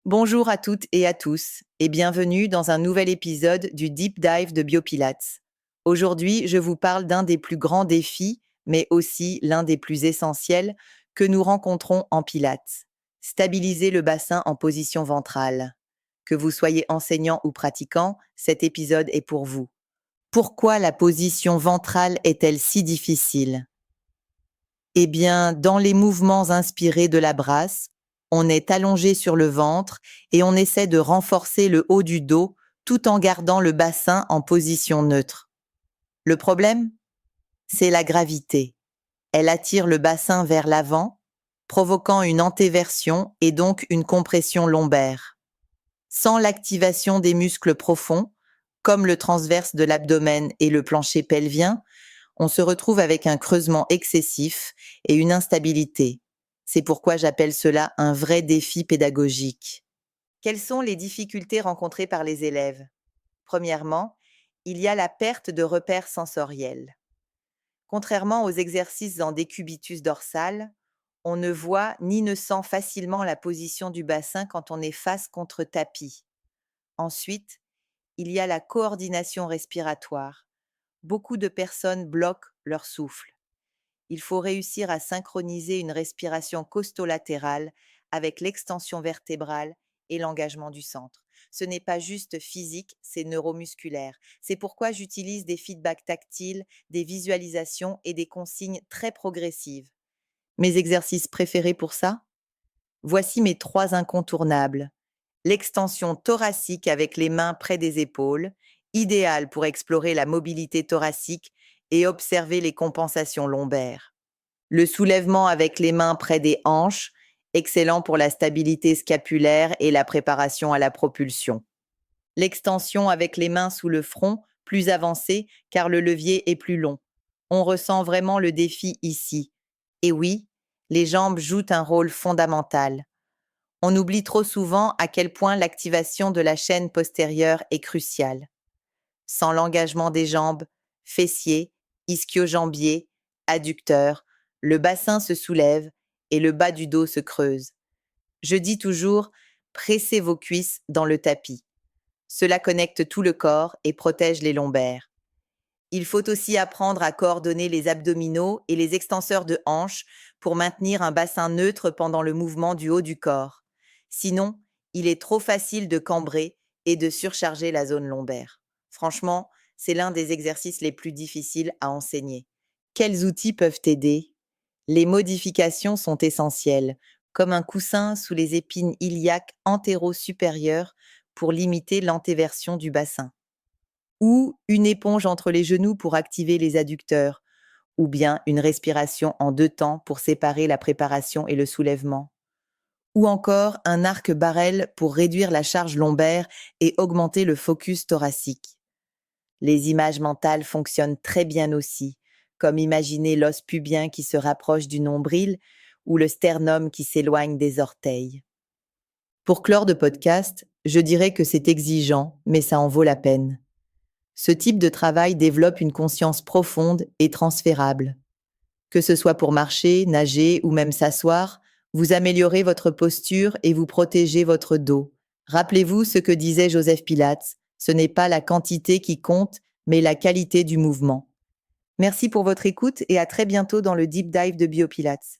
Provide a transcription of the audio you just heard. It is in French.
Bonjour à toutes et à tous et bienvenue dans un nouvel épisode du Deep Dive de Biopilates. Aujourd'hui, je vous parle d'un des plus grands défis, mais aussi l'un des plus essentiels que nous rencontrons en Pilates. Stabiliser le bassin en position ventrale. Que vous soyez enseignant ou pratiquant, cet épisode est pour vous. Pourquoi la position ventrale est-elle si difficile? Eh bien, dans les mouvements inspirés de la brasse, on est allongé sur le ventre et on essaie de renforcer le haut du dos tout en gardant le bassin en position neutre. Le problème, c'est la gravité. Elle attire le bassin vers l'avant, provoquant une antéversion et donc une compression lombaire. Sans l'activation des muscles profonds, comme le transverse de l'abdomen et le plancher pelvien, on se retrouve avec un creusement excessif et une instabilité. C'est pourquoi j'appelle cela un vrai défi pédagogique. Quelles sont les difficultés rencontrées par les élèves? Premièrement, il y a la perte de repères sensoriels. Contrairement aux exercices en décubitus dorsal, on ne voit ni ne sent facilement la position du bassin quand on est face contre tapis. Ensuite, il y a la coordination respiratoire. Beaucoup de personnes bloquent leur souffle. Il faut réussir à synchroniser une respiration costo-latérale avec l'extension vertébrale et l'engagement du centre. Ce n'est pas juste physique, c'est neuromusculaire. C'est pourquoi j'utilise des feedbacks tactiles, des visualisations et des consignes très progressives. Mes exercices préférés pour ça? Voici mes 3 incontournables. L'extension thoracique avec les mains près des épaules, idéale pour explorer la mobilité thoracique et observer les compensations lombaires. Le soulèvement avec les mains près des hanches, excellent pour la stabilité scapulaire et la préparation à la propulsion. L'extension avec les mains sous le front, plus avancée car le levier est plus long. On ressent vraiment le défi ici. Et oui, les jambes jouent un rôle fondamental. On oublie trop souvent à quel point l'activation de la chaîne postérieure est cruciale. Sans l'engagement des jambes, fessiers, ischio-jambiers, adducteurs, le bassin se soulève et le bas du dos se creuse. Je dis toujours, pressez vos cuisses dans le tapis. Cela connecte tout le corps et protège les lombaires. Il faut aussi apprendre à coordonner les abdominaux et les extenseurs de hanches pour maintenir un bassin neutre pendant le mouvement du haut du corps. Sinon, il est trop facile de cambrer et de surcharger la zone lombaire. Franchement, c'est l'un des exercices les plus difficiles à enseigner. Quels outils peuvent t'aider? Les modifications sont essentielles, comme un coussin sous les épines iliaques antéro-supérieures pour limiter l'antéversion du bassin, ou une éponge entre les genoux pour activer les adducteurs, ou bien une respiration en 2 temps pour séparer la préparation et le soulèvement, ou encore un arc Barrel pour réduire la charge lombaire et augmenter le focus thoracique. Les images mentales fonctionnent très bien aussi, comme imaginer l'os pubien qui se rapproche du nombril ou le sternum qui s'éloigne des orteils. Pour clore de podcast, je dirais que c'est exigeant, mais ça en vaut la peine. Ce type de travail développe une conscience profonde et transférable. Que ce soit pour marcher, nager ou même s'asseoir, vous améliorez votre posture et vous protégez votre dos. Rappelez-vous ce que disait Joseph Pilates, ce n'est pas la quantité qui compte, mais la qualité du mouvement. Merci pour votre écoute et à très bientôt dans le Deep Dive de Biopilates.